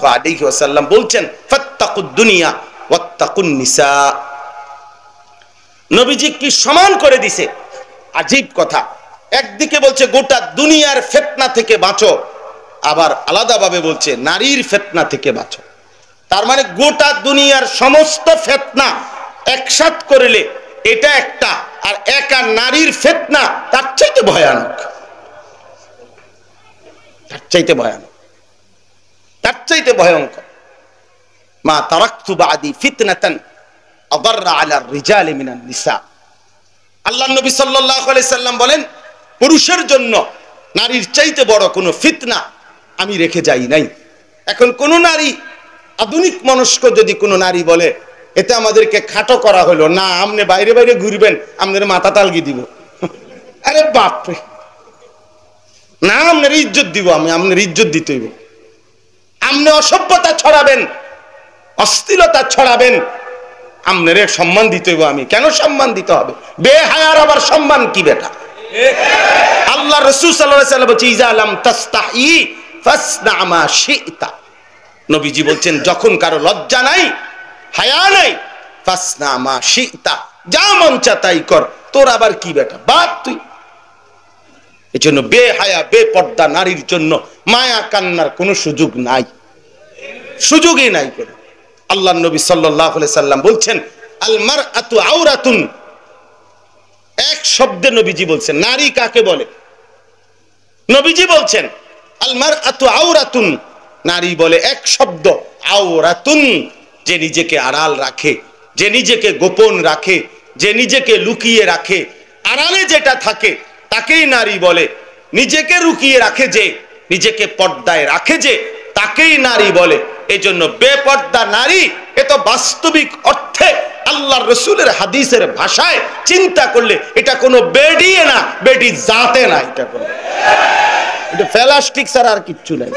আলাইহি ওয়াসাল্লাম বলছেন ফাত্তাকুদ দুনিয়া ওয়াত্তাকুন নিসা। নবীজি কি সমান করে দিছে, আজীব কথা। একদিকে বলছে গোটা দুনিয়ার ফিতনা থেকে বাঁচো, আবার আলাদাভাবে বলছে নারীর ফিতনা থেকে বাঁচো। তার মানে গোটা দুনিয়ার সমস্ত ফিতনা একসাথ করলে এটা একটা, আর একা নারীর ফিতনা তার চাইতে ভয়ানক, তার চাইতে ভয়ানক, তার চাইতে ভয়ঙ্কর। মা তারাকতু বাদি ফিতনাতান আদাররা আলা রিজালি মিনান নিসা। আল্লাহর নবী সাল্লাল্লাহু আলাইহি সাল্লাম বলেন, পুরুষের জন্য নারীর চাইতে বড় কোনো ফিতনা আমি রেখে যাই নাই। এখন কোন নারী, আধুনিক মনস্ক যদি কোনো নারী বলে এতে আমাদেরকে খাটো করা হলো না, আমনে বাইরে বাইরে ঘুরবেন, আমাদের মাথা তালগি দিব। আরে বাপরে, না আপনার ইজ্জত দিব, আমি আপনার ইজ্জত দিতে হইব। আপনি অসভ্যতা ছড়াবেন, অশ্লীলতা ছড়াবেন, আপনার সম্মান দিতে হইব। আমি কেন সম্মান দিতে হবে? বেহায়ার আবার সম্মান কি বেটা? আল্লাহ রাসূল সাল্লাল্লাহু আলাইহি ওয়াসাল্লাম বলেন, ইজা লাম তাস্তাহি ফাসনা মা শিতা। নবীজি বলছেন, যখন কারো লজ্জা নাই, হায়া নাই, ফাসনা মা শিতা, যা মন চায় তাই কর, তোর আবার কি বেটা, বাদ তুই। এই জন্য বেহায়া বেপর্দা নারীর জন্য মায়া কান্নার কোনো সুযোগ নাই, সুযোগই নাই কোনো। আল্লাহর নবী সাল্লাল্লাহু আলাইহি সাল্লাম বলছেন, আল মারআতু আওরাতুন। এক শব্দে নবীজি বলছেন নারী কাকে বলে। নবীজি বলছেন আল মারআতু আওরাতুন, নারী বলে এক শব্দ আওরাতুন, যে নিজেকে আড়াল রাখে, যে নিজেকে গোপন রাখে, যে নিজেকে লুকিয়ে রাখে, আড়ালে যেটা থাকে তাকেই নারী বলে। নিজেকে লুকিয়ে রাখে যে, নিজেকে পর্দায় রাখে যে, তাকেই নারী বলে। এই জন্য বেপর্দা নারী, এ তো বাস্তবিক অর্থে আল্লাহর রাসূলের হাদিসের ভাষায় চিন্তা করলে এটা কোনো বেডিয়ে না, বেডি জাতে না, এটা কোনো, এটা ফেলাস্টিক ছাড়া আর কিচ্ছু নাই,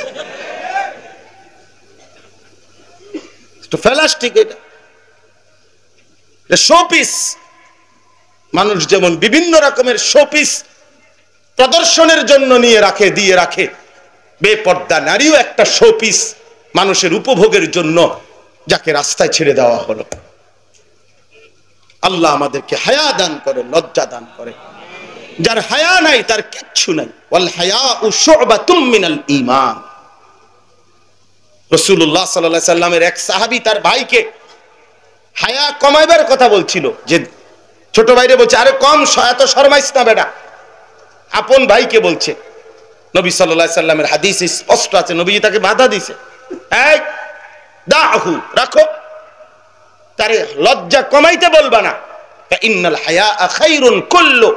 এটা ফেলাস্টিক, এটা শোপিস। মানুষ যেমন বিভিন্ন রকমের শোপিস প্রদর্শনের জন্য নিয়ে রাখে, দিয়ে রাখে, বেপর্দা নারীও একটা শোপিস মানুষের উপভোগের জন্য, যাকে রাস্তায় ছেড়ে দেওয়া হলো। আল্লাহ আমাদেরকে হায়া দান করে, লজ্জা দান করে। যার হায়া নাই তার কিচ্ছু নাই। ওয়াল হায়াউ শু'বাতুম মিনাল ঈমান। রাসূলুল্লাহ সাল্লাল্লাহু আলাইহি সাল্লামের এক সাহাবী তার ভাইকে হায়া কমাইবার কথা বলছিল, যে ছোট ভাইরে বলছে, আরে কম, এত শরমাইস না বেটা। আপন ভাইকে বলছে। নবী সাল্লাল্লাহু আলাইহি সাল্লামের হাদিসে স্পষ্ট আছে, নবী তাকে বাধা দিয়েছে, এই দাহু, রাখো, তারে লজ্জা কমাইতে বলবা না। ইন্নাল হায়া খায়রুন কুল্লু,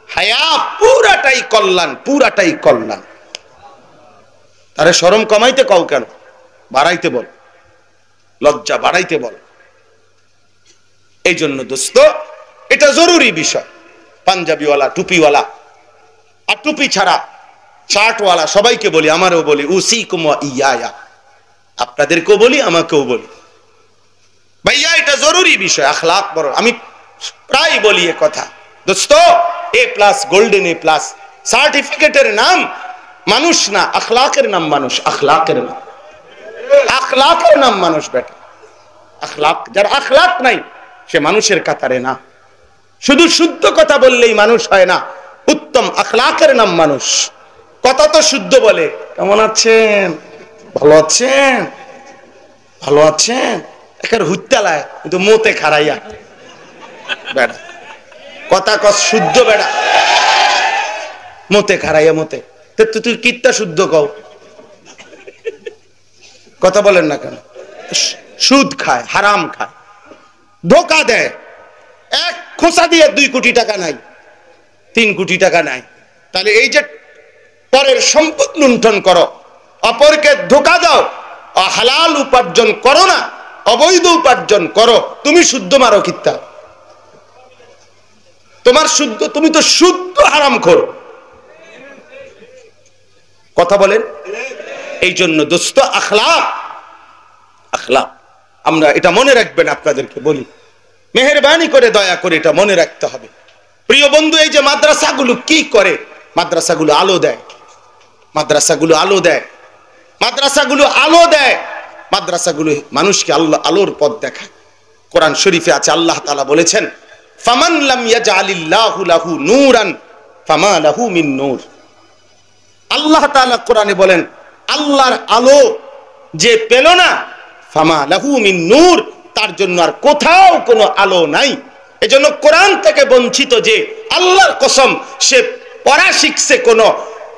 হায়া পুরাটাই কল্যাণ, পুরাটাই কল্যাণ। তারে শরম কমাইতে কও কেন? বাড়াইতে বল, লজ্জা বাড়াইতে বল। এই জন্য দোস্ত, এটা জরুরি বিষয়। পাঞ্জাবিওয়ালা, টুপিওয়ালা, আর টুপি ছাড়া শার্টওয়ালা সবাইকে বলি, আমারও বলি, উসিকুম ওয়া ইয়া, আপনাদেরকেও বলি, আমাকেও বলি, ভাইয়া এটা জরুরি বিষয়। আখলাক বড়, আমি প্রায় বলি এ কথা দোস্ত। A+ গোল্ডেন A+ সার্টিফিকেটের নাম মানুষ না, আখলাকের নাম মানুষ, আখলাকের নাম, আখলাকের নাম মানুষ বেটা। আখলাক, যার আখলাক নাই সে মানুষের কাতারে না। শুধু শুদ্ধ কথা বললেই মানুষ হয় না, উত্তম আখলাকের নাম মানুষ। কথা তো শুদ্ধ বলে, কেমন আছেন, ভালো আছেন, ভালো আছেন, একের হুত্তালায় কিন্তু মোতে খারাইয়া বেড়া, কথা কস শুদ্ধ বেড়া, মোতে খারাইয়া, মোতে তুই কিত্তা শুদ্ধ কও, কথা বলেন না কেন? সুদ খায়, হারাম খায়, ধোকা দেয়। এক খোঁচা দিয়ে 2 কোটি টাকা নাই, 3 কোটি টাকা নাই। তাহলে এই যে পরের সম্পদ লুণ্ঠন করো, অপরকে ধোকা দাও, হালাল উপার্জন করো না, অবৈধ উপার্জন করো, তুমি শুদ্ধ মারো কিত্তা? তোমার শুদ্ধ, তুমি তো শুদ্ধ হারামখোর। কথা বলেন। এই জন্য দোস্ত, আখলাক, আখলাক আমরা এটা মনে রাখবেন, আপনাদেরকে বলি, মেহেরবানি করে, দয়া করে এটা মনে রাখতে হবে। প্রিয় বন্ধু, এই যে মাদ্রাসাগুলো কি করে? মাদ্রাসাগুলো আলো দেয়, মাদ্রাসাগুলো আলো দেয়, মাদ্রাসাগুলো আলো দেয়। মাদ্রাসাগুলো মানুষকে আলোর পথ দেখায়। কোরআন শরীফে আছে, আল্লাহ তাআলা বলেছেন, ফামান লাম ইয়াজআলিল্লাহু লাহু নূরান ফামা লাহু মিন নূর। আল্লাহ তাআলা কোরআনে বলেন, আল্লাহর আলো যে পেল না, ফামা লাহু মিন নূর, তার জন্য আর কোথাও কোনো আলো নাই। এজন্য কোরআন থেকে বঞ্চিত যে, আল্লাহর কসম, সে পড়া শিখছে, কোনো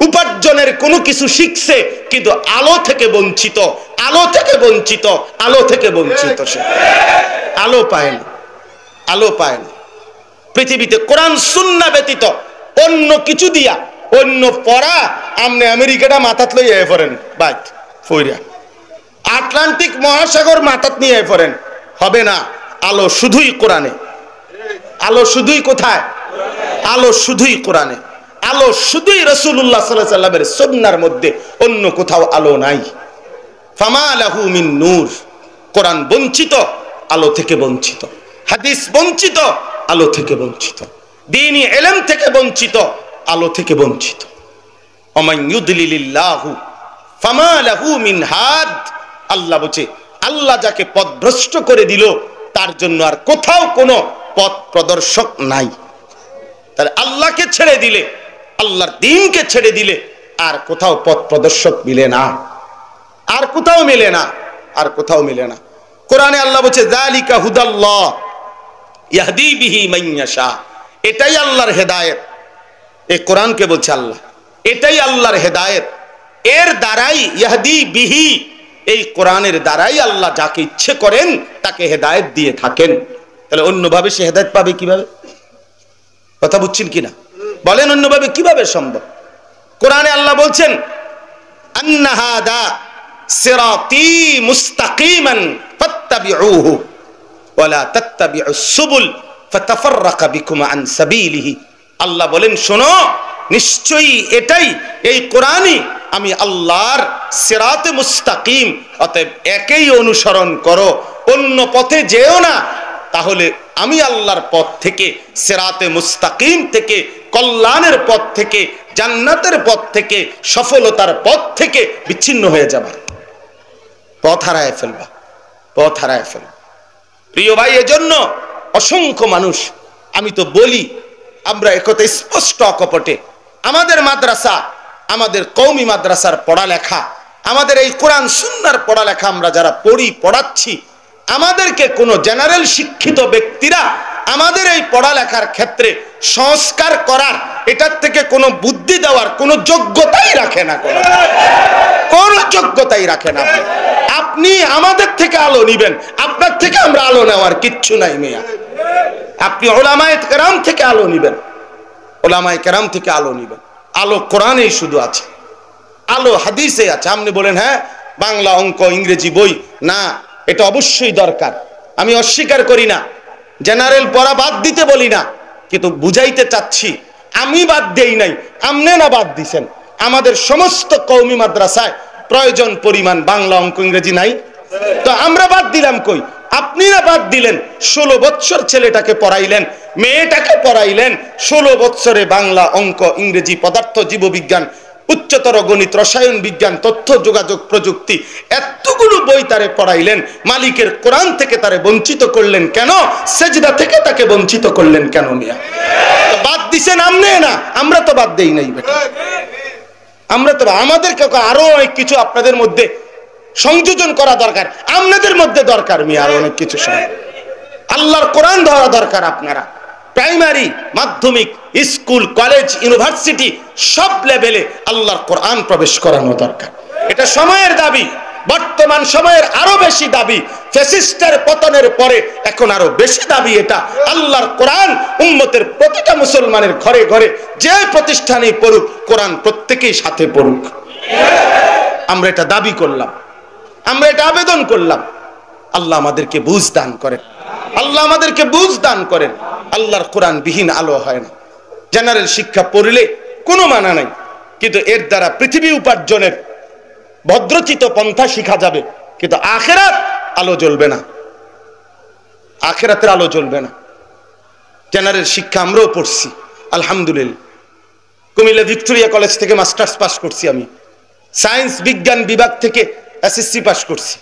উপার্জনের কোনো কিছু শিখছে, কিন্তু আলো থেকে বঞ্চিত, আলো থেকে বঞ্চিত, আলো থেকে বঞ্চিত। সে আলো পায় না, আলো পায় না। পৃথিবীতে কোরআন সুন্নাহ ব্যতীত অন্য কিছু দিয়া, অন্য পড়া, আমনে আমেরিকাটা মাথাত লইয়া পড়েন, বাইত ফইরা আটলান্টিক মহাসাগর মাথাত নিয়ে পড়েন, হবে না। আলো শুধুই কোরআনে, আলো শুধুই কোথায়? আলো শুধুই কোরআনে, আলো শুধুই রাসূলুল্লাহ সাল্লাল্লাহু আলাইহি ওয়াসাল্লামের সুন্নাহর মধ্যে, অন্য কোথাও আলো নাই। ফামা লাহু মিন নূর। কোরআন বঞ্চিত, আলো থেকে বঞ্চিত। হাদিস বঞ্চিত, আলো থেকে বঞ্চিত। দ্বীনি ইলম থেকে বঞ্চিত, আলো থেকে বঞ্চিত। ওমান ইউদলিলিল্লাহু ফামা লাহু মিন হাদ। আল্লাহ বলছে, আল্লাহ যাকে পথভ্রষ্ট করে দিল, তার জন্য আর কোথাও কোনো পথ প্রদর্শক নাই। তাহলে আল্লাহকে ছেড়ে দিলে, আল্লাহর দ্বীনকে ছেড়ে দিলে আর কোথাও পথ প্রদর্শক মিলে না, আর কোথাও মিলে না, আর কোথাও মিলে না। কোরআনে আল্লাহ বলছে, যালিকা হুদাল্লাহ ইয়াহদি বিহি মান ইয়াশা। এটাই আল্লাহর হেদায়েত। এই কোরআনকে বলছে আল্লাহ, এটাই আল্লাহর হেদায়েত। এর দ্বারাই ইয়াহদি বিহি, এই কোরআনের দ্বারাই আল্লাহ যাকে ইচ্ছে করেন তাকে হেদায়েত দিয়ে থাকেন। তাহলে অন্যভাবে সে হেদায়েত পাবে কিভাবে? কথা বুঝছেন কিনা বলেন, অন্যভাবে কিভাবে সম্ভব? কোরআনে আল্লাহ বলছেন, আন্না হাদা সিরাতি মুস্তাকিমান ফাত্তাবিউহু ওয়ালা তাত্তাবিউস সুবুল ফাতাফাররাকা বিকুম আন সাবিলিহি। আল্লাহ বলেন, শোনো, নিশ্চয়ই এটাই, এই কোরআনই আমি আল্লাহর সিরাতে মুস্তাকিম, অতএব একেই অনুসরণ করো, অন্য পথে যেও না। তাহলে আমি আল্লাহর পথ থেকে, সিরাতে মুস্তাকিম থেকে, কল্যাণের পথ থেকে, জান্নাতের পথ থেকে, সফলতার পথ থেকে বিচ্ছিন্ন হয়ে যাবা, পথ হারায় ফেলবা, পথ হারায় ফেলবা। প্রিয় ভাই, এজন্য অসংখ্য মানুষ, আমি তো বলি, আমরা একথা স্পষ্ট অকপটে, আমাদের মাদ্রাসা, আমাদের কওমি মাদ্রাসার পড়ালেখা, আমাদের এই কোরআন সুন্নাহর পড়ালেখা আমরা যারা পড়ি, পড়াচ্ছি, আমাদেরকে কোনো জেনারেল শিক্ষিত ব্যক্তিরা আমাদের এই পড়ালেখার ক্ষেত্রে সংস্কার করার, এটার থেকে কোনো বুদ্ধি দেওয়ার কোনো যোগ্যতাই রাখে না, কোনো যোগ্যতাই রাখে না। আপনি আমাদের থেকে আলো নিবেন, আপনার থেকে আমরা আলো নেওয়ার কিচ্ছু নাই মিয়া। আপনি উলামায়ে কেরাম থেকে আলো নিবেন, উলামায়ে কেরাম থেকে আলো নিবেন। আলো কোরআনেই শুধু আছে, আলো হাদিসে আছে। আপনি বলেন, হ্যাঁ বাংলা, অঙ্ক, ইংরেজি বই না, এটা অবশ্যই দরকার, আমি অস্বীকার করি না, জেনারেল পড়া বাদ দিতে বলি না, কিন্তু বুঝাইতে চাচ্ছি, আমি বাদ দেই নাই, আপনি না বাদ দিছেন। আমাদের সমস্ত কওমি মাদ্রাসায় প্রয়োজন পরিমাণ বাংলা, অঙ্ক, ইংরেজি নাই, তো আমরা বাদ দিলাম কই? আপনি না বাদ দিলেন। 16 বছর ছেলেটাকে পড়াইলেন, মেয়েটাকে পড়াইলেন, 16 বছরে বাংলা, অঙ্ক, ইংরেজি, পদার্থ, জীববিজ্ঞান, উচ্চতর গণিত, রসায়ন বিজ্ঞান, তথ্য যোগাযোগ প্রযুক্তি, এতগুলো বই তারে পড়াইলেন। মালিকের কোরআন থেকে তারে বঞ্চিত করলেন কেন? সেজদা থেকে তাকে বঞ্চিত করলেন কেন মিয়া? তো বাদ দিছেন আমনে না, আমরা তো বাদ দেই নাই বেটা। আমরা তো, আমাদেরকে আরো অনেক কিছু আপনাদের মধ্যে সংযোজন করা দরকার, আপনাদের মধ্যে দরকার মিয়া আরো অনেক কিছু। আল্লাহর কোরআন ধরা দরকার। আপনারা প্রাইমারি, মাধ্যমিক, স্কুল, কলেজ, ইউনিভার্সিটি সব লেভেলে আল্লাহর কোরআন প্রবেশ করানো দরকার। এটা সময়ের দাবি, বর্তমান সময়ের আরো বেশি দাবি। ফ্যাসিস্টের পতনের পরে এখন আরো বেশি দাবি এটা। আল্লাহর কোরআন উম্মতের প্রতিটা মুসলমানের ঘরে ঘরে, যে প্রতিষ্ঠানেই পড়ুক, কোরআন প্রত্যেকেই সাথে পড়ুক। আমরা এটা দাবি করলাম, আমরা এটা আবেদন করলাম। আল্লাহ আমাদেরকে বুঝ দান করেন, আল্লাহ আমাদেরকে বুঝ দান করেন। আল্লাহর কোরআন বিহীন আলো হয় না। জেনারেল শিক্ষা পড়লে কোনো মানা নাই, কিন্তু এর দ্বারা পৃথিবী উপার্জনের ভদ্রচিত পন্থা শিখা যাবে, কিন্তু আখিরাত আলো জ্বলবে না, আখিরাতের আলো জ্বলবে না। জেনারেল শিক্ষা আমরাও পড়ছি আলহামদুলিল্লাহ। কুমিল্লা ভিক্টোরিয়া কলেজ থেকে মাস্টার্স পাস করছি আমি, সায়েন্স বিজ্ঞান বিভাগ থেকে এসএসসি পাস করছি।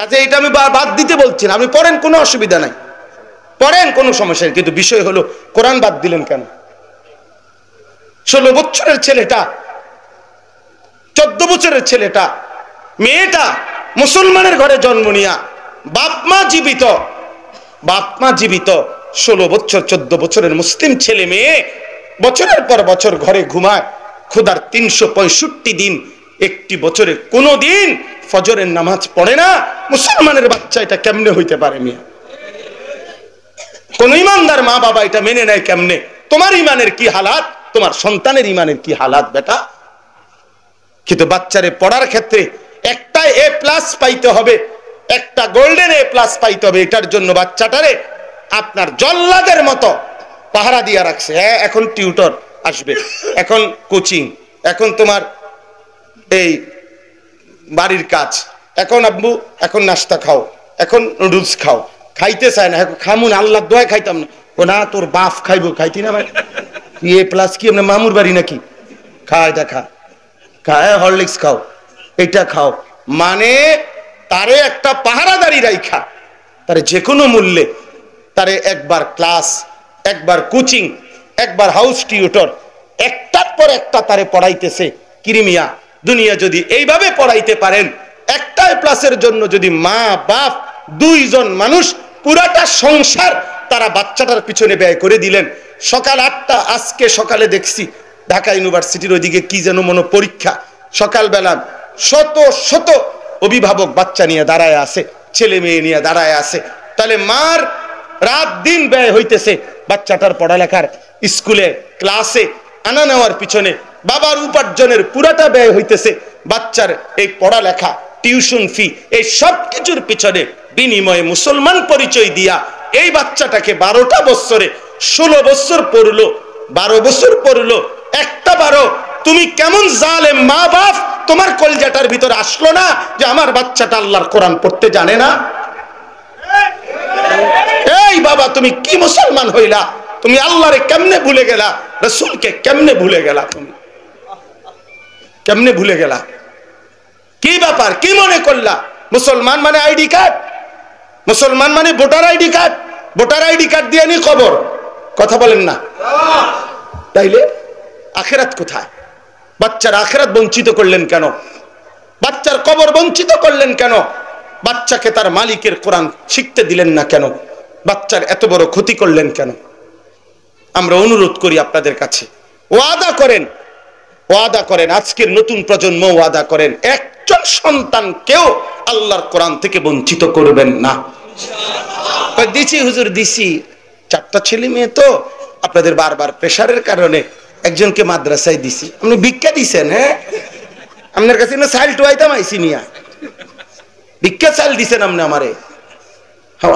কাজে এটা আমি বাদ দিতে বলছি না, আপনি পড়েন, কোনো অসুবিধা নাই, পড়েন, কোনো সমস্যা নেই, কিন্তু বিষয় হলো কোরআন বাদ দিলেন কেন? 16 বছরের ছেলেটা, 14 বছরের ছেলেটা, মেয়েটা মুসলমানের ঘরে জন্ম নিয়া বাপ মা জীবিত, 16 বছর 14 বছরের মুসলিম ছেলে মেয়ে বছরের পর বছর ঘরে ঘুমায়, খোদার 365 দিন, একটি বছরে কোনো দিন ফজরের নামাজ পড়ে না। মুসলমানের বাচ্চা এটা কেমনে হইতে পারে? মিয়া, কোন ইমানদার মা বাবা এটা মেনে নেয় কেমনে? তোমার ইমানের কি হালাত, তোমার সন্তানের ইমানের কি হালাত বেটা? কিন্তু বাচ্চারে পড়ার ক্ষেত্রে একটা A+ পাইতে হবে, একটা গোল্ডেন A+ পাইতে হবে, এটার জন্য বাচ্চাটারে আপনার জল্লাদের মতো পাহারা দিয়া রাখছে। হ্যাঁ, এখন টিউটর আসবে, এখন কোচিং, এখন তোমার এই বাড়ির কাজ, এখন আব্বু এখন নাস্তা খাও, এখন নুডলস খাও, খাইতে চায় না, এখন খামুন আল্লাহ দোয়া খাইতাম না, ও না তোর বাপ খাইবো, খাইতি না ভাই, A+ কি আমরা মামুর বাড়ি নাকি? খা, এটা খা, খায় হরলিক্স খাও, এটা খাও, মানে তারে একটা পাহারাদারি রাইখা তারে যে কোনো মূল্যে তারে একবার ক্লাস, একবার কোচিং, একবার হাউস টিউটর, একটার পর একটা তারে পড়াইতেছে। কিরিমিয়া দুনিয়া যদি এইভাবে পড়াইতে পারেন, একটা A+-এর জন্য যদি মা বাপ 2 জন মানুষ পুরাটা সংসার তারা বাচ্চাটার পিছনে ব্যয় করে দিলেন। সকাল 8টা, আজকে সকালে দেখছি ঢাকা ইউনিভার্সিটির ওইদিকে কি যেন মনো পরীক্ষা, সকালবেলা শত শত অভিভাবক বাচ্চা নিয়ে দাঁড়ায় আছে, ছেলে মেয়ে নিয়ে দাঁড়ায় আছে। তাহলে মার রাত দিন ব্যয় হইতেছে বাচ্চাটার পড়ালেখার, স্কুলে ক্লাসে আনা নেওয়ার পিছনে, বাবার উপার্জনের পুরাটা ব্যয় হইতেছে বাচ্চার এই পড়ালেখা, টিউশন ফি, এই সব কিছুর পিছনে। বিনিময়ে মুসলমান পরিচয় দিয়া এই বাচ্চাটাকে 12টা বছরে 16 বছর পড়লো, 12 বছর পড়লো, একটা 12, তুমি কেমন জালেম মা বাপ, তোমার কলজাটার ভিতরে আসলো না যে আমার বাচ্চাটা আল্লাহর কোরআন পড়তে জানে না? এই বাবা, তুমি কি মুসলমান হইলা? তুমি আল্লাহরে কেমনে ভুলে গেলা? রাসূলকে কেমনে ভুলে গেলা? তুমি কেমনে ভুলে গেলা? কি ব্যাপার? কি মনে করলা মুসলমান মানে আইডি কার্ড, মুসলমান মানে voter ID card, voter ID card দিয়ে নি খবর? কথা বলেন না। তাইলে আখিরাত কোথায়? বাচ্চার আখিরাত বঞ্চিত করলেন কেন? বাচ্চার কবর বঞ্চিত করলেন কেন? বাচ্চাকে তার মালিকের কোরআন শিখতে দিলেন না কেন? বাচ্চার এত বড় ক্ষতি করলেন কেন? আমরা অনুরোধ করি আপনাদের কাছে, ওয়াদা করেন, ওয়াদা করেন, আজকের নতুন প্রজন্ম ওয়াদা করেন, একজন সন্তানকেও আল্লাহর কোরআন থেকে বঞ্চিত করবেন না। দিছি হুজুর, দিছি, 4টা ছেলে মেয়ে তো আপনাদের বারবার প্রেশারের কারণে একজনকে মাদ্রাসায় দিছি। আপনি ভিক্ষা দিছেন? হ্যাঁ, আপনার কাছে না চাইল টুয়াইতাম আইসি নিয়া, ভিক্ষা চাল দিছেন আপনি আমারে?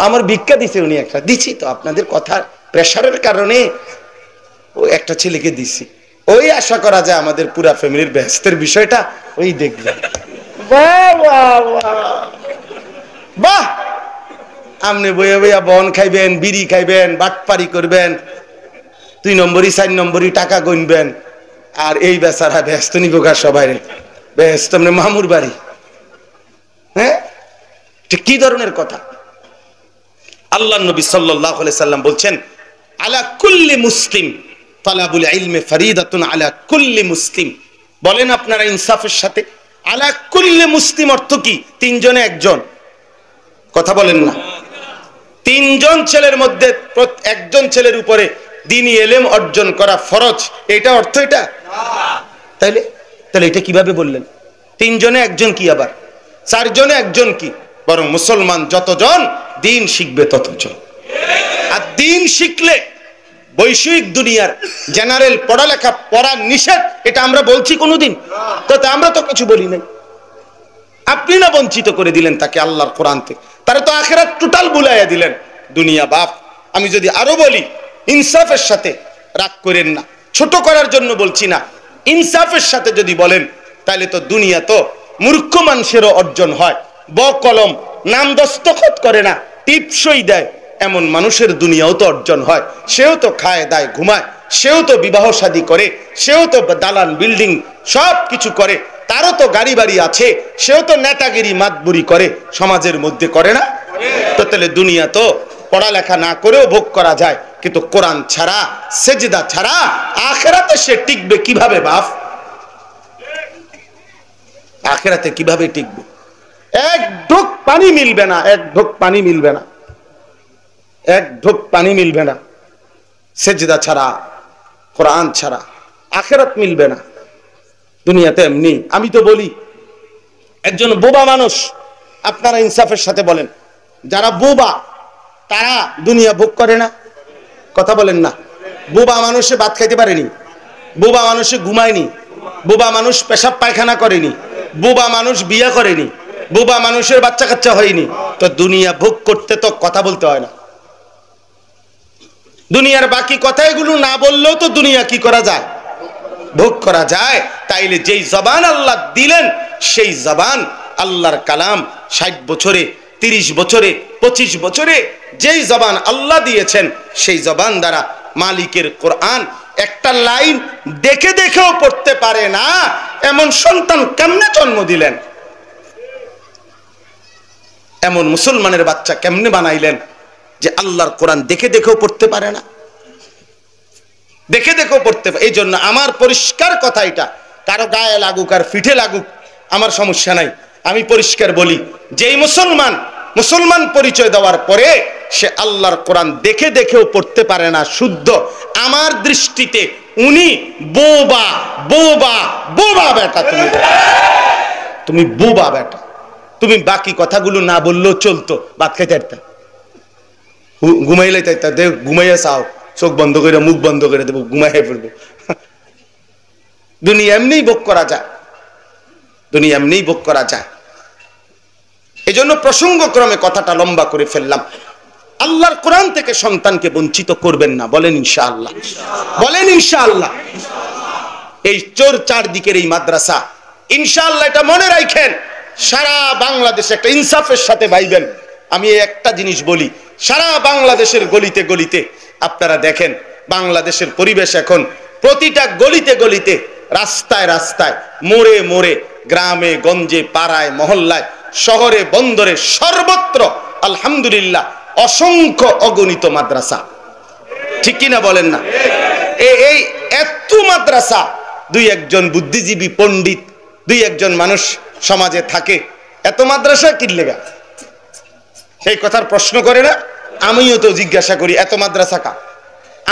আমার ভিক্ষা দিছে উনি একটা, দিছি তো আপনাদের কথার প্রেশারের কারণে ও একটা ছেলেকে দিছি। ওই আশা করা যায় আমাদের পুরা ফ্যামিলির ব্যস্তের বিষয়টা ওই দেখবেন। বাহ বাহ বাহ, আপনি বইয়া বইয়া বন খাইবেন, বিড়ি খাইবেন, বাটপারি করবেন, 2 নম্বরই 4 নম্বরই টাকা গণবেন, আর এই বেচারা ব্যস্ত নিবোগা সবাই ব্যস্ত মানে মামুর বাড়ি। হ্যাঁ, কি ধরনের কথা? আল্লাহ নবী সাল্লাল্লাহু আলাইহি সাল্লাম বলছেন, আলা কুল্লি মুসলিম তালাবুল ইলমি ফরিদাতুন আলা কুল্লি মুসলিম। বলেন আপনারা ইনসাফের সাথে, আলা কুল্লি মুসলিম অর্থ কি? 3 জনে 1 জন। কথা বলেন না। 3 জন ছেলের মধ্যে 1 জন ছেলের উপরে দ্বীনি ইলম অর্জন করা ফরজ, এটা অর্থ এটা? তাহলে তাহলে এটা কিভাবে বললেন? 3 জনে 1 জন কি, আবার 4 জনে 1 জন কি? বরং মুসলমান যতজন দ্বীন শিখবে ততজন। আর দ্বীন শিখলে বৈশ্বিক দুনিয়ার জেনারেল পড়ালেখা পড়া নিষেধ, এটা আমরা বলছি কোনোদিন? তো আমরা তো কিছু বলি নাই। আপনি না বঞ্চিত করে দিলেন তাকে আল্লাহর কোরআন থেকে, তারা তো আখিরাত টোটাল বুলাইয়া দিলেন। দুনিয়া বাপ, আমি যদি আরো বলি ইনসাফের সাথে, রাগ করেন না, ছোট করার জন্য বলছি না, ইনসাফের সাথে যদি বলেন তাহলে তো দুনিয়া তো মূর্খ মানুষেরও অর্জন হয়। ব কলম নাম দস্তখত করে না, টিপসই দেয় এমন মানুষের দুনিয়াও তো অর্জন হয়। সেও তো খায় দায় ঘুমায়, সেও তো বিবাহ শাদী করে, সেও তো দালান বিল্ডিং সব কিছু করে, তারও তো গাড়ি বাড়ি আছে, সেও তো নেতাগিরি মাতবুরি করে, সমাজের মধ্যে করে না? তো তাহলে দুনিয়া তো পড়ালেখা না করেও ভোগ করা যায়, কিন্তু কোরআন ছাড়া, সেজদা ছাড়া আখিরাতে সে টিকবে কিভাবে বাপ? আখিরাতে কিভাবে টিকবে? এক ঢোক পানি মিলবে না, এক ঢোক পানি মিলবে না, এক ঢোক পানি মিলবে না সেজদা ছাড়া, কোরআন ছাড়া আখিরাত মিলবে না। দুনিয়াতে এমনি। আমি তো বলি, একজন বোবা মানুষ, আপনারা ইনসাফের সাথে বলেন, যারা বোবা তারা দুনিয়া ভোগ করে না? কথা বলেন না। বোবা মানুষে ভাত খাইতে পারেনি, বোবা মানুষে ঘুমায়নি, বোবা মানুষ পেশাব পায়খানা করেনি, বোবা মানুষ বিয়ে করেনি, বোবা মানুষের বাচ্চা কাচ্চা হয়নি, তো দুনিয়া ভোগ করতে তো কথা বলতে হয় না। দুনিয়ার বাকি কথা এগুলো না বললেও তো দুনিয়া কি করা যায়? ভোগ করা যায়। তাইলে যেই জবান আল্লাহ দিলেন, সেই জবান আল্লাহর কালাম 60 বছরে, 30 বছরে, 25 বছরে যেই জবান আল্লাহ দিয়েছেন, সেই জবান দ্বারা মালিকের কোরআন একটা লাইন দেখে দেখেও পড়তে পারে না, এমন সন্তান কেমনে জন্ম দিলেন? এমন মুসলমানের বাচ্চা কেমনে বানাইলেন যে আল্লাহর কোরআন দেখে দেখেও পড়তে পারে না? দেখে দেখেও পড়তে পারে। এই জন্য আমার পরিষ্কার কথা, এটা কারো গায়ে লাগুক আর ফিঠে লাগুক আমার সমস্যা নাই, আমি পরিষ্কার বলি, যেই মুসলমান পরিচয় দেওয়ার পরে সে আল্লাহর কোরআন দেখে দেখেও পড়তে পারে না শুদ্ধ, আমার দৃষ্টিতে উনি বোবা বোবা বোবা বেটা। তুমি বোবা বেটা। তুমি বাকি কথাগুলো না বললেও চলতো, ভাত খাইতে পারতাম, ঘুমাইলে চাইতা দেখ, ঘুমাইয়া চাও, চোখ বন্ধ করে মুখ বন্ধ করে দেবো, ঘুমাইয়া ফেলবো। দুনিয়া এমনি ভোগ করা যায়, দুনিয়া এমনি ভোগ করা যায়। এই জন্য প্রসঙ্গক্রমে কথাটা লম্বা করে ফেললাম। আল্লাহর কোরআন থেকে সন্তানকে বঞ্চিত করবেন না, বলেন ইনশাআল্লাহ, বলেন ইনশাআল্লাহ। এই চোর চারদিকের এই মাদ্রাসা, ইনশাআল্লাহ এটা মনে রাখেন, সারা বাংলাদেশে একটা ইনসাফের সাথে ভাইবেন। আমি একটা জিনিস বলি, সারা বাংলাদেশের গলিতে গলিতে আপনারা দেখেন, বাংলাদেশের পরিবেশ এখন প্রতিটা গলিতে গলিতে, রাস্তায় রাস্তায়, মোড়ে মোড়ে, গ্রামে গঞ্জে, পাড়ায় মহল্লায়, শহরে বন্দরে, সর্বত্র আলহামদুলিল্লাহ অসংখ্য অগণিত মাদ্রাসা। ঠিক কিনা বলেন না? এই এত মাদ্রাসা, দুই একজন বুদ্ধিজীবী পণ্ডিত, দুই একজন মানুষ সমাজে থাকে, এত মাদ্রাসা কি লেগা? এই কথার প্রশ্ন করে না? আমিও তো জিজ্ঞাসা করি, এত মাদ্রাসা কা?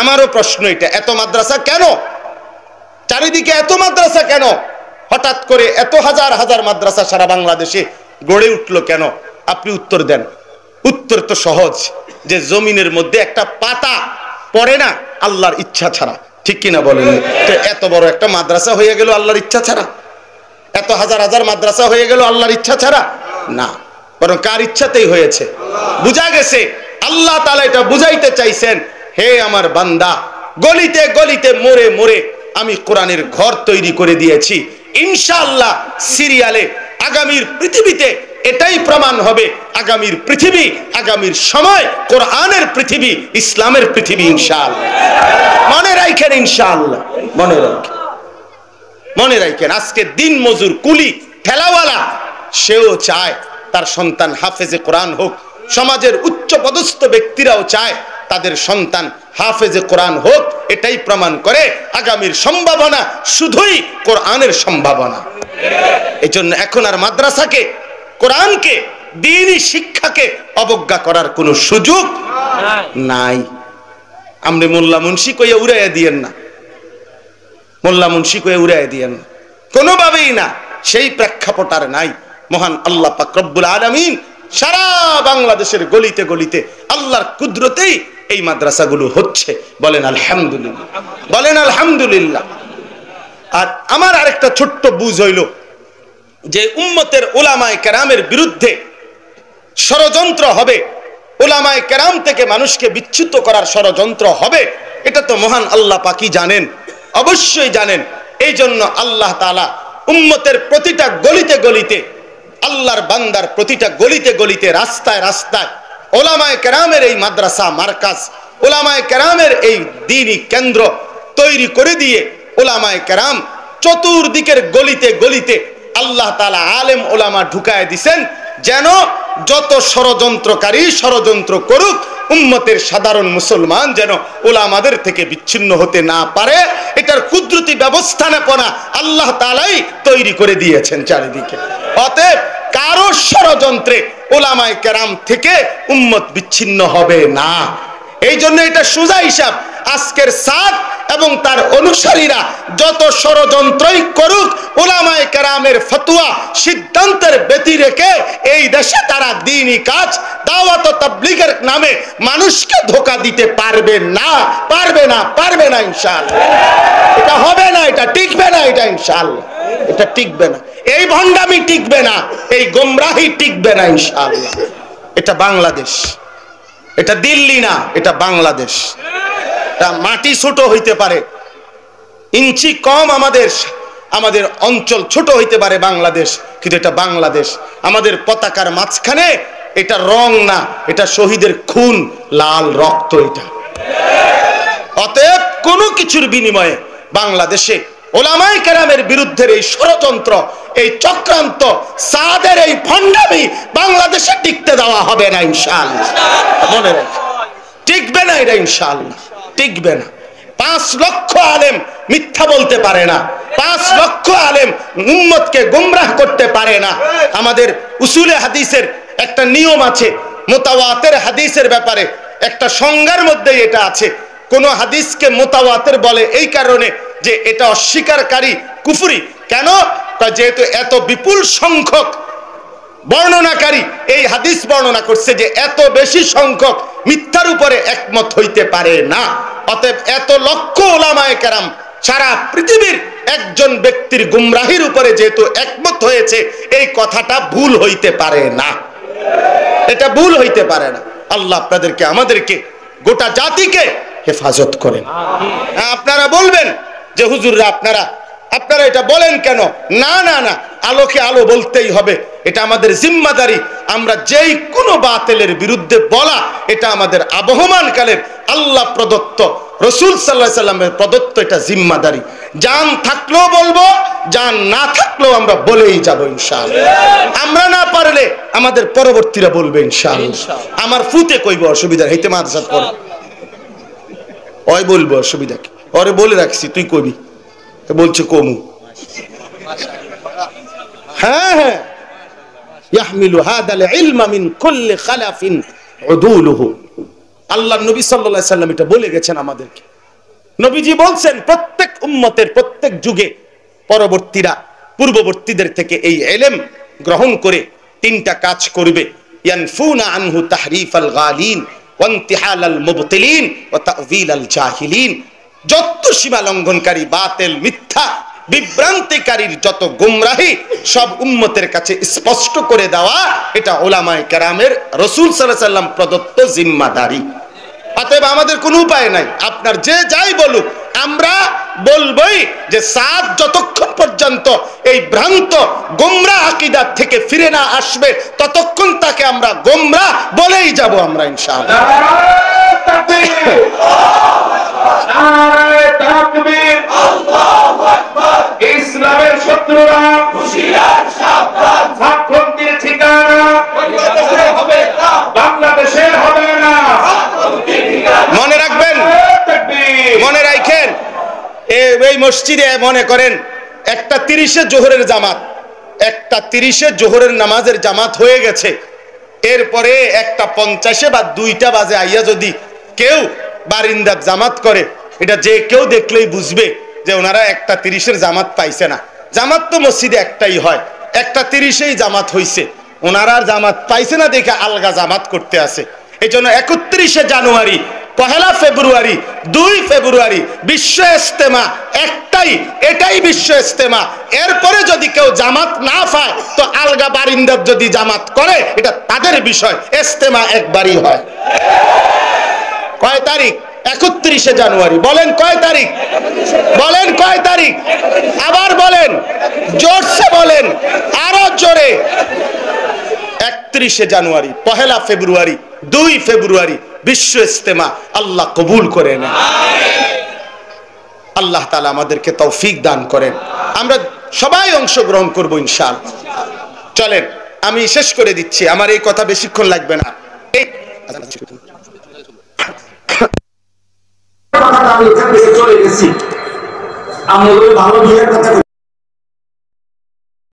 আমারও প্রশ্ন এটা, এত মাদ্রাসা কেন? চারিদিকে এত মাদ্রাসা কেন? হঠাৎ করে এত হাজার হাজার মাদ্রাসা সারা বাংলাদেশে গড়ে উঠলো কেন? আপনি উত্তর দেন। উত্তর তো সহজ, যে জমিনের মধ্যে একটা পাতা পড়ে না আল্লাহর ইচ্ছা ছাড়া। ঠিক কিনা বলেন? তো এত বড় একটা মাদ্রাসা হয়ে গেল আল্লাহর ইচ্ছা ছাড়া? এত হাজার হাজার মাদ্রাসা হয়ে গেল আল্লাহর ইচ্ছা ছাড়া? না, বরং কার ইচ্ছাতেই হয়েছে। বুঝা গেছে, আল্লাহ তাআলা এটা বুঝাইতে চাইছেন, হে আমার বান্দা, গলিতে গলিতে, মোড়ে মোড়ে আমি কোরআনের ঘর তৈরি করে দিয়েছি। ইনশাআল্লাহ সিরিয়ালে আগামীর পৃথিবীতে এটাই প্রমাণ হবে, আগামীর পৃথিবী, আগামীর সময় কোরআনের পৃথিবী, ইসলামের পৃথিবী ইনশাআল্লাহ। মনে রাখেন ইনশাআল্লাহ, মনে রাখেন, মনে রাখেন। আজকে দিন মজুর, কুলি, ঠেলাওয়ালা, সেও চায় তার সন্তান হাফেজে কোরআন হোক। সমাজের উচ্চ পদস্থ ব্যক্তিরাও চায় তাদের সন্তান হাফেজে কোরআন হোক। এটাই প্রমাণ করে আগামীর সম্ভাবনা শুধুই কোরআনের সম্ভাবনা। এই জন্য এখন আর মাদ্রাসাকে, কোরআনকে, দ্বীনি শিক্ষাকে অবজ্ঞা করার কোনো সুযোগ নাই। আমরা মোল্লা মুন্সি কইয়া উড়াইয়া দিয়েন না, মোল্লা মুন্সি কইয়া উড়াইয়া দিয়েন না, কোনোভাবেই না। সেই প্রেক্ষাপট আর নাই। মহান আল্লাহ পাক রব্বুল আলামিন সারা বাংলাদেশের গলিতে গলিতে আল্লাহর কুদরতেই এই মাদ্রাসাগুলো হচ্ছে। বলেন আলহামদুলিল্লাহ, বলেন আলহামদুলিল্লাহ। আর আমার আরেকটা ছোট্ট বুঝ হইল, যে উম্মতের উলামায়ে কেরামের বিরুদ্ধে ষড়যন্ত্র হবে, উলামায়ে কেরাম থেকে মানুষকে বিচ্যুত করার ষড়যন্ত্র হবে, এটা তো মহান আল্লাহ পাকই জানেন, অবশ্যই জানেন। এই জন্য আল্লাহ তাআলা উম্মতের প্রতিটা গলিতে গলিতে, আল্লাহর বান্দার প্রতিটা গলিতে গলিতে, রাস্তায় রাস্তায় উলামায়ে কেরামের এই মাদ্রাসা মারকাজ, উলামায়ে কেরামের এই দ্বীনি কেন্দ্র তৈরি করে দিয়ে উলামায়ে কেরাম চতুর্দিকের গলিতে গলিতে আল্লাহ তাআলা আলেম ওলামা ঢুকায় দিছেন, যেন যত ষড়যন্ত্রকারী ষড়যন্ত্র করুক, উম্মতের সাধারণ মুসলমান যেন ওলামাদের থেকে বিচ্ছিন্ন হতে না পারে। এটার কুদরতি ব্যবস্থাপনা আল্লাহ তাআলাই তৈরি করে দিয়েছেন চারিদিকে। অতএব কারো ষড়যন্ত্রে ওলামায়ে কেরাম থেকে উম্মত বিচ্ছিন্ন হবে না। এই জন্য এটা সোজা হিসাব, আজকের সাদ এবং তার অনুসারীরা যত ষড়যন্ত্রই করুক, উলামায়ে কেরামের ফতোয়া সিদ্ধান্তের ব্যতি রেখে এই দেশে তারা দ্বীনি কাজ দাওয়াত ও তাবলীগের নামে মানুষকে ধোঁকা দিতে পারবে না, পারবে না, পারবে না ইনশাআল্লাহ। এটা হবে না, এটা টিকবে না, এটা ইনশাআল্লাহ এটা টিকবে না। এই ভণ্ডামি টিকবে না, এই গোমরাহি টিকবে না ইনশাআল্লাহ। এটা বাংলাদেশ, এটা দিল্লি না, এটা বাংলাদেশ। মাটি ছোট হইতে পারে, ইঞ্চি কম আমাদের অঞ্চল ছোট হইতে পারে বাংলাদেশ, কিন্তু এটা বাংলাদেশ। আমাদের পতাকার মাঝখানে এটা রং না, এটা শহীদের খুন, লাল রক্ত এটা। অতএব কোনো কিছুর বিনিময়ে বাংলাদেশে ওলামায়ে কেরামের বিরুদ্ধে এই ষড়যন্ত্র, এই চক্রান্ত, সাদের এই ভণ্ডামি বাংলাদেশে টিকতে দেওয়া হবে না ইনশাআল্লাহ। মনে রাখবেন, টিকবে না এটা ইনশাআল্লাহ, টিকবে না। 5 লক্ষ আলেম মিথ্যা বলতে পারে না, 5 লক্ষ আলেম উম্মতকে গোমরাহ করতে পারে না। আমাদের উসুলে হাদিসের একটা নিয়ম আছে, মুতাওয়াতির হাদিসের ব্যাপারে একটা সংজ্ঞার মধ্যে এটা আছে। কোন হাদিসকে মুতাওয়াতির বলে এই কারণে যে এটা অস্বীকারী কুফরি। কেন? যেহেতু এত বিপুল সংখ্যক বর্ণনাকারী এই হাদিস বর্ণনা করছে, যে এত বেশি সংখ্যক মিথ্যার উপরে একমত হইতে পারে না। অতএব এত লক্ষ উলামায়ে কেরাম সারা পৃথিবীর একজন ব্যক্তির গুমরাহির উপরে যেহেতু একমত হয়েছে, এই কথাটা ভুল হইতে পারে না, এটা ভুল হইতে পারে না। আল্লাহ আপনাদেরকে, আমাদেরকে, গোটা জাতিকে হেফাজত করেন। আপনারা বলবেন যে হুজুররা আপনারা এটা বলেন কেন? না না না, আলোকে আলো বলতেই হবে, এটা আমাদের জিম্মাদারি। আমরা যেই কোনো বাতিলের বিরুদ্ধে বলা, এটা আমাদের আবহমান কালের আল্লাহ প্রদত্ত, রাসূল সাল্লাল্লাহু আলাইহি সাল্লামের প্রদত্ত এটা জিম্মাদারি। জান থাকলেও বলবো, জান না থাকলেও আমরা বলেই যাব ইনশাআল্লাহ। আমরা না পারলে আমাদের পরবর্তীরা বলবে ইনশাআল্লাহ। আমার ফুতে কইব, অসুবিধা হইতে মাদ্রাসাত পড়ে ওই বলবো, অসুবিধা কি? ওরে বলে রাখছি, তুই কবি, বলছে কমু। হ্যাঁ হ্যাঁ, ইয়াহমিলু হাদাল ইলমা মিন কুল্লি খালাফিন উদুলুহু। আল্লাহর নবী সাল্লাল্লাহু আলাইহি সাল্লাম এটা বলে গেছেন আমাদেরকে। নবীজি বলছেন প্রত্যেক উম্মতের প্রত্যেক যুগে পরবর্তীরা পূর্ববর্তীদের থেকে এই ইলম গ্রহণ করে 3টা কাজ করবে। ইয়ানফুনা আনহু তাহরিফাল গালিন ওয়া ইনতিহালাল মুবতিলিন ওয়া তা'যীলাল জাহিলিন। যত সীমা লঙ্ঘনকারী, বাতিল, মিথ্যা, বিভ্রান্তিকারীর যত গুমরাহি, সব উম্মতের কাছে স্পষ্ট করে দেওয়া, এটা উলামায়ে কেরামের রাসূল সাল্লাল্লাহু আলাইহি সাল্লাম প্রদত্ত জিম্মাদারি। অতএব আমাদের কোনো উপায় নাই, আপনার যে যাই বলুক, আমরা বলবই যে সাদ যতক্ষণ পর্যন্ত এই ভ্রান্ত গোমরা আকীদা থেকে ফিরে না আসবে, ততক্ষণ তাকে আমরা গোমরা বলেই যাব আমরা ইনশাআল্লাহ। নারে তাকবীর, আল্লাহু আকবার। ইসলামের শত্রুরা হুঁশিয়ার, সাবধান, সাতপন্থীর ঠিকানা বাংলাদেশে হবে না, বাংলাদেশে হবে না। মনে রাখবেন, মনে রাখেন, এই মসজিদে মনে করেন 1:30 জোহরের জামাত, 1:30 জোহরের নামাজের জামাত হয়ে গেছে। এরপরে 1:50 বা 2টা বাজে আইয়া যদি কেউ বারিন্দাত জামাত করে, এটা যে কেউ দেখলেই বুঝবে যে ওনারা 1:30 জামাত পাইছে না। জামাত তো মসজিদে একটাই হয়, 1:30 জামাত হইছে, ওনারা আর জামাত পাইছে না দেখে আলগা জামাত করতে আছে। এই জন্য 31 জানুয়ারি, 1 ফেব্রুয়ারি, 2 ফেব্রুয়ারি বিশ্ব ইজতেমা একটাই, এটাই বিশ্ব ইজতেমা। এরপরে যদি কেউ জামাত না পায়, তো আলগা বারিন্দাত যদি জামাত করে, এটা তাদের বিষয়। ইজতেমা একবারই হয়। কয় তারিখ? 31 জানুয়ারি। বলেন কয় তারিখ? বলেন কয় তারিখ? আবার বলেন, জোরসে বলেন, আরো জোরে। 31 জানুয়ারি, 1 ফেব্রুয়ারি, 2 ফেব্রুয়ারি বিশ্ব ইজতেমা। আল্লাহ কবুল করে নেন। আল্লাহ তাআলা আমাদেরকে তৌফিক দান করেন। আমরা সবাই অংশগ্রহণ করব ইনশাআল্লাহ। চলেন আমি শেষ করে দিচ্ছি, আমার এই কথা বেশিক্ষণ লাগবে না। আমি এখান থেকে চলে গেছি, আমরা ভালো কথা